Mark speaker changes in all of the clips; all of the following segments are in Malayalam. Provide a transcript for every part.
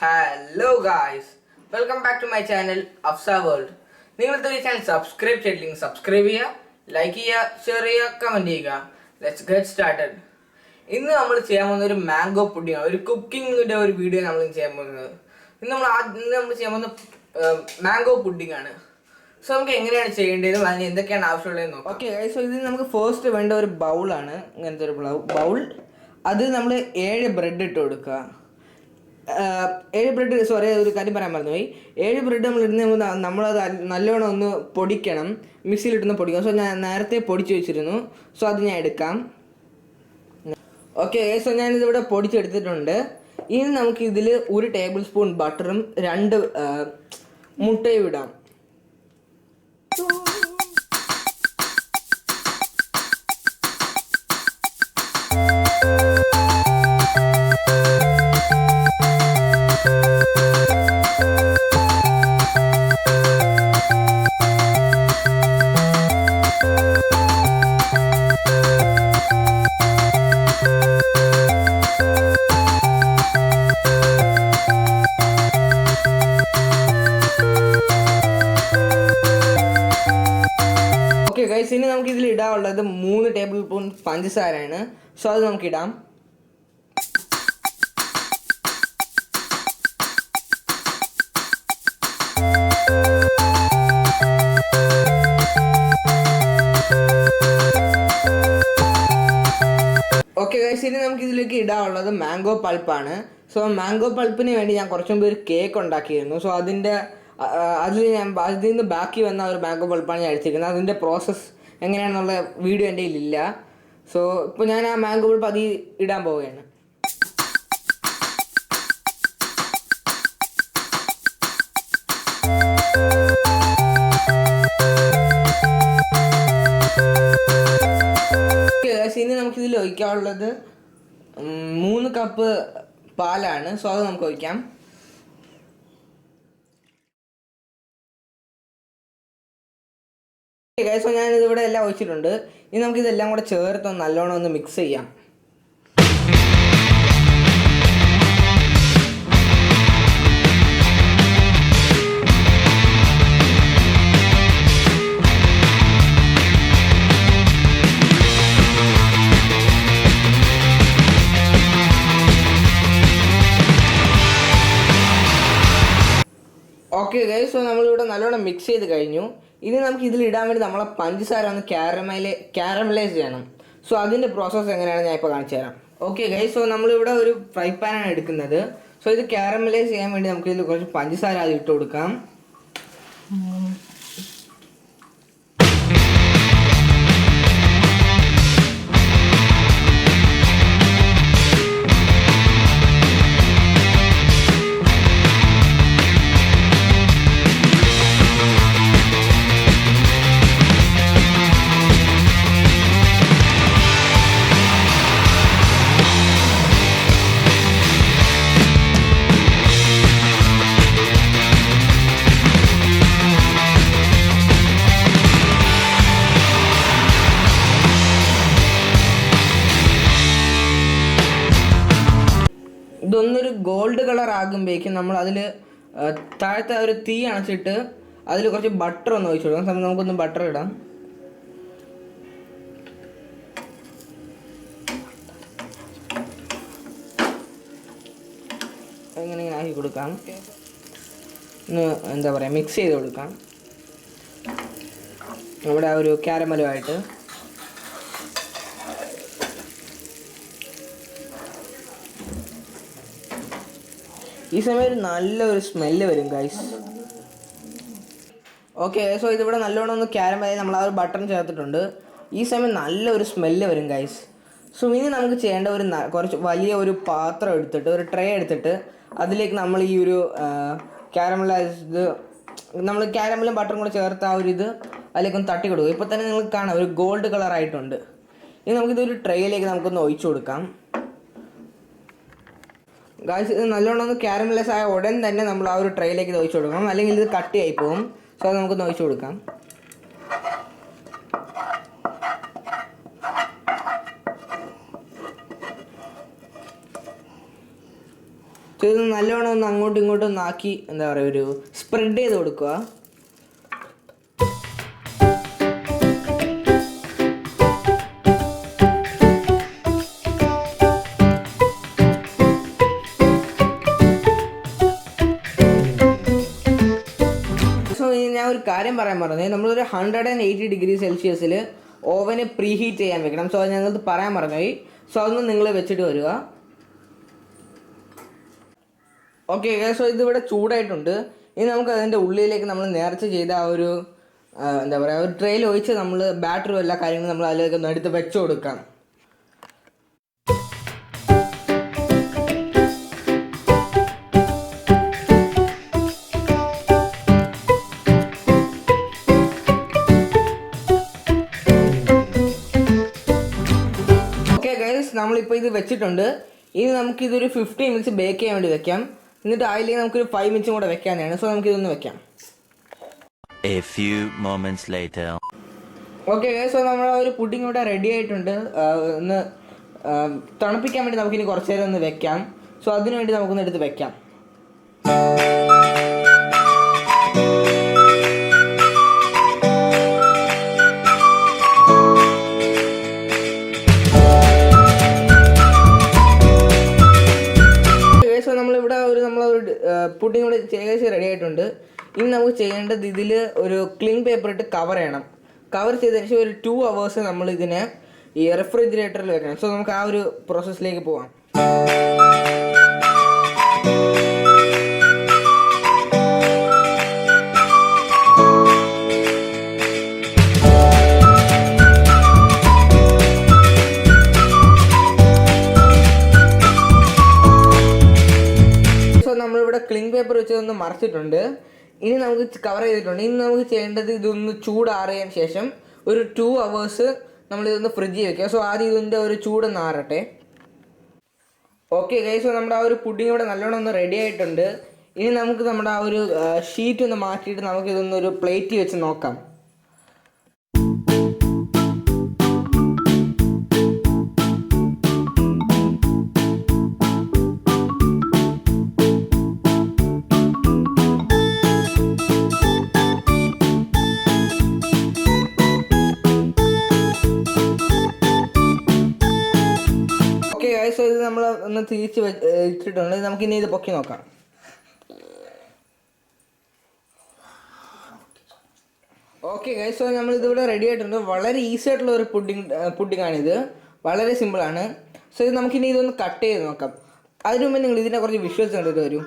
Speaker 1: Hello guys, welcome back to my channel Afsa World. നിങ്ങൾക്ക് ഈ ചാനൽ സബ്സ്ക്രൈബ് ചെയ്തില്ലെങ്കിൽ സബ്സ്ക്രൈബ് ചെയ്യുക, ലൈക്ക് ചെയ്യുക, ഷെയർ ചെയ്യുക, കമൻറ്റ് ചെയ്യുക. Let's get started. ഇന്ന് നമ്മൾ ചെയ്യാൻ പോകുന്ന ഒരു മാംഗോ പുഡിംഗ് ആണ്. ഒരു കുക്കിങ്ങിൻ്റെ ഒരു വീഡിയോ നമ്മൾ ചെയ്യാൻ പോകുന്നത്. ഇന്ന് നമ്മൾ ചെയ്യാൻ പോകുന്ന മാംഗോ പുഡിംഗ് ആണ്. സോ നമുക്ക് എങ്ങനെയാണ് ചെയ്യേണ്ടത്, അതിന് എന്തൊക്കെയാണ് ആവശ്യമുള്ളതെന്ന് നോക്കാം. ഓക്കെ, സോ ഇതിന് നമുക്ക് ഫസ്റ്റ് വേണ്ട ഒരു ബൗളാണ്. ഇങ്ങനത്തെ ഒരു ബൗൾ. അത് നമ്മൾ 7 ബ്രെഡ് ഇട്ട് കൊടുക്കുക. 7 ബ്രെഡ്, സോറി ഒരു കാര്യം പറയാൻ മറന്നുപോയി. 7 ബ്രെഡ് നമ്മൾ ഇടുന്ന നമ്മളത് നല്ലോണം ഒന്ന് പൊടിക്കണം, മിക്സിയിലിട്ടൊന്ന് പൊടിക്കണം. സോ ഞാൻ നേരത്തെ പൊടിച്ച് വെച്ചിരുന്നു. സോ അത് ഞാൻ എടുക്കാം. ഓക്കെ, സോ ഞാനിതിവിടെ പൊടിച്ചെടുത്തിട്ടുണ്ട്. ഇനി നമുക്ക് ഇതിൽ 1 ടേബിൾ സ്പൂൺ ബട്ടറും 2 മുട്ടയും ഇടാം. ഓക്കെ ഗൈസ്, ഇനി നമുക്ക് ഇതിൽ ഇടാനുള്ളത് 3 ടേബിൾ സ്പൂൺ പഞ്ചസാരയാണ്. സോ അത് നമുക്ക് ഇടാം. ഓക്കെ ഗൈസ്, ഇനി നമുക്ക് ഇതിലേക്ക് ഇടാനുള്ളത് മാംഗോ പൾപ്പാണ്. സോ മാംഗോ പൾപ്പിന് വേണ്ടി ഞാൻ കുറച്ച് മുമ്പ് ഒരു കേക്ക് ഉണ്ടാക്കിയിരുന്നു. സോ അതിൽ നിന്ന് ബാക്കി വന്ന ഒരു മാംഗോ പൾപ്പാണ് ഞാൻ അടിച്ചിരിക്കുന്നത്. അതിൻ്റെ പ്രോസസ്സ് എങ്ങനെയാണെന്നുള്ള വീഡിയോ എൻ്റെ കയ്യിലില്ല. സോ ഇപ്പോൾ ഞാൻ ആ മാംഗോ പൾപ്പ് അതിൽ ഇടാൻ പോവുകയാണ്. ഇനി നമുക്കിതിൽ ഒഴിക്കാനുള്ളത് 3 കപ്പ് പാലാണ്. സോ അത് നമുക്ക് ഒഴിക്കാം. സോ ഞാനിതിവിടെ എല്ലാം ഒഴിച്ചിട്ടുണ്ട്. ഇനി നമുക്കിതെല്ലാം കൂടെ ചേർത്ത് നല്ലോണം ഒന്ന് മിക്സ് ചെയ്യാം. ഓക്കെ ഗൈസ്, സോ നമ്മളിവിടെ നല്ലോണം മിക്സ് ചെയ്ത് കഴിഞ്ഞു. ഇനി നമുക്ക് ഇതിൽ ഇടാൻ വേണ്ടി നമ്മളെ പഞ്ചസാര ഒന്ന് ക്യാരമലൈസ് ചെയ്യണം. സോ അതിൻ്റെ പ്രോസസ്സ് എങ്ങനെയാണെന്ന് ഞാൻ ഇപ്പോൾ കാണിച്ചു തരാം. ഓക്കെ ഗൈസ്, സോ നമ്മളിവിടെ ഒരു ഫ്രൈ പാനാണ് എടുക്കുന്നത്. സോ ഇത് ക്യാരമലൈസ് ചെയ്യാൻ വേണ്ടി നമുക്ക് ഇതിൽ കുറച്ച് പഞ്ചസാര അത് ഇട്ട് കൊടുക്കാം. ഇതൊന്നൊരു ഗോൾഡ് കളർ ആകുമ്പോഴേക്കും നമ്മൾ അതിൽ താഴത്തെ ഒരു തീ അണച്ചിട്ട് അതിൽ കുറച്ച് ബട്ടർ ഒന്ന് ഒഴിച്ചു കൊടുക്കാം. നമുക്കൊന്ന് ബട്ടർ ഇടാം. ഇങ്ങനെ ആക്കി കൊടുക്കാം. എന്താ പറയുക, മിക്സ് ചെയ്ത് കൊടുക്കാം നമ്മുടെ ആ ഒരു ക്യാരമലുമായിട്ട്. ഈ സമയം നല്ലൊരു സ്മെല്ല് വരും ഗൈസ്. ഓക്കെ, സോ ഇതിവിടെ നല്ലോണം ഒന്ന് ക്യാരമലായി നമ്മൾ ആ ഒരു ബട്ടൺ ചേർത്തിട്ടുണ്ട്. ഈ സമയം നല്ലൊരു സ്മെല്ല് വരും ഗൈസ്. സോ ഇനി നമുക്ക് ചെയ്യേണ്ട കുറച്ച് വലിയ ഒരു പാത്രം എടുത്തിട്ട്, ഒരു ട്രേ എടുത്തിട്ട് അതിലേക്ക് നമ്മൾ ഈ ഒരു നമ്മൾ ക്യാരമലും ബട്ടറും കൂടെ ചേർത്ത് ആ ഒരു അതിലേക്കൊന്ന് തട്ടി കൊടുക്കും. ഇപ്പോൾ തന്നെ നിങ്ങൾക്ക് കാണാം ഒരു ഗോൾഡ് കളർ ആയിട്ടുണ്ട്. ഇനി നമുക്കിതൊരു ട്രേയിലേക്ക് നമുക്കൊന്ന് ഒഴിച്ചു കൊടുക്കാം. ഗായ്സ്, ഇത് നല്ലോണം ഒന്ന് ക്യാരമലൈസ് ആയ ഉടൻ തന്നെ നമ്മൾ ആ ഒരു ട്രേയിലേക്ക് ഇത് ഒഴിച്ചു കൊടുക്കണം, അല്ലെങ്കിൽ ഇത് കട്ടിയായി പോകും. സോ അത് നമുക്കൊന്ന് ഒഴിച്ചു കൊടുക്കാം. സോ ഇത് നല്ലോണം ഒന്ന് അങ്ങോട്ടും ഇങ്ങോട്ടും ഒന്ന് ആക്കി എന്താ പറയുക ഒരു സ്പ്രെഡ് ചെയ്ത് കൊടുക്കുക. ഞാൻ ഒരു കാര്യം പറയാൻ പറഞ്ഞത്, നമ്മളൊരു 180 ഡിഗ്രി സെൽഷ്യസിൽ ഓവന് പ്രീ ഹീറ്റ് ചെയ്യാൻ വെക്കണം. സോ അത് ഞങ്ങൾക്ക് പറയാൻ പറഞ്ഞുപോയി. സോ അതൊന്ന് നിങ്ങൾ വെച്ചിട്ട് വരിക. ഓക്കെ, സോ ഇതിവിടെ ചൂടായിട്ടുണ്ട്. ഇനി നമുക്ക് അതിൻ്റെ ഉള്ളിലേക്ക് നമ്മൾ നേർച്ച ചെയ്ത ആ ഒരു എന്താ പറയുക ഒരു ട്രെയിൽ ഒഴിച്ച് നമ്മൾ ബാറ്ററും എല്ലാ കാര്യങ്ങളും നമ്മൾ അതിലേക്ക് ഒന്ന് എടുത്ത് വെച്ച് കൊടുക്കാം. നമ്മളിപ്പോൾ ഇത് വെച്ചിട്ടുണ്ട്. ഇനി നമുക്കിതൊരു 15 മിനിറ്റ്സ് ബേക്ക് ചെയ്യാൻ വേണ്ടി വെക്കാം. എന്നിട്ട് അതിലേക്ക് നമുക്കൊരു 5 മിനിറ്റ്സും കൂടെ വെക്കാനാണ്. സോ നമുക്കിതൊന്ന് വെക്കാം. ഓക്കെ, സോ നമ്മുടെ ഒരു പുഡിംഗ് ഇവിടെ റെഡി ആയിട്ടുണ്ട്. ഒന്ന് തണുപ്പിക്കാൻ വേണ്ടി നമുക്കിനി കുറച്ച് നേരം ഒന്ന് വെക്കാം. സോ അതിനു വേണ്ടി നമുക്കൊന്ന് എടുത്ത് വെക്കാം. നമ്മളൊരു പുഡിംഗ് കൂടെ ഏകദേശം റെഡി ആയിട്ടുണ്ട്. ഇനി നമുക്ക് ചെയ്യേണ്ടത് ഇതിൽ ഒരു ക്ലീൻ പേപ്പർ ഇട്ട് കവർ ചെയ്യണം. കവർ ചെയ്തതിന് ശേഷം ഒരു 2 hours നമ്മൾ ഇതിനെ ഈ റെഫ്രിജറേറ്ററിൽ വെക്കണം. സോ നമുക്ക് ആ ഒരു പ്രോസസ്സിലേക്ക് പോവാം. നമ്മളിവിടെ ക്ലിങ് പേപ്പർ വെച്ച് ഒന്ന് മറച്ചിട്ടുണ്ട്. ഇനി നമുക്ക് കവർ ചെയ്തിട്ടുണ്ട്. ഇനി നമുക്ക് ചെയ്യേണ്ടത് ഇതൊന്ന് ചൂടാറിയതിന് ശേഷം ഒരു 2 hours നമ്മളിതൊന്ന് ഫ്രിഡ്ജിൽ വെക്കുക. സോ ആദ്യം ഇതിൻ്റെ ഒരു ചൂടൊന്ന് ആറട്ടെ. ഓക്കെ ഗൈസ്, സോ നമ്മുടെ ആ ഒരു പുഡിംഗ് ഇവിടെ നല്ലോണം ഒന്ന് റെഡി ആയിട്ടുണ്ട്. ഇനി നമുക്ക് നമ്മുടെ ആ ഒരു ഷീറ്റ് ഒന്ന് മാറ്റിയിട്ട് നമുക്കിതൊന്നൊരു പ്ലേറ്റ് വെച്ച് നോക്കാം. സോ ഇത് നമ്മൾ ഒന്ന് തിരിച്ച് വെച്ചിട്ടുണ്ട്. നമുക്കിനി ഇത് പൊക്കി നോക്കാം. ഓക്കെ ഗൈസ്, സോ നമ്മളിതിവിടെ റെഡി ആയിട്ടുണ്ട്. വളരെ ഈസി ആയിട്ടുള്ള ഒരു പുഡിങ്ങാണിത്. വളരെ സിമ്പിളാണ്. സോ ഇത് നമുക്കിനി ഇതൊന്ന് കട്ട് ചെയ്ത് നോക്കാം. അതിനു മുമ്പ് നിങ്ങൾ ഇതിനെ കുറച്ച് വിഷ്വൽസ് കണ്ടിട്ട് വരും.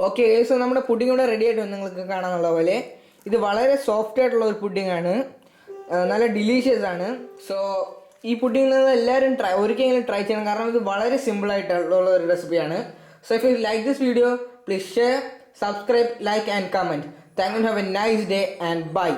Speaker 1: ഓക്കെ, സോ നമ്മുടെ പുഡിംഗ് ഇവിടെ റെഡി ആയിട്ട് നിങ്ങൾക്ക് കാണാനുള്ള പോലെ ഇത് വളരെ സോഫ്റ്റ് ആയിട്ടുള്ള ഒരു പുഡിംഗ് ആണ്. നല്ല ഡിലീഷ്യസ് ആണ്. സോ ഈ പുഡിംഗ് എല്ലാവരും ഒരിക്കലെങ്കിലും ട്രൈ ചെയ്യണം. കാരണം ഇത് വളരെ സിമ്പിൾ ആയിട്ടുള്ള ഒരു റെസിപ്പിയാണ്. So if you like this video, please share, subscribe, like and comment. Thank you. Have a nice day and by.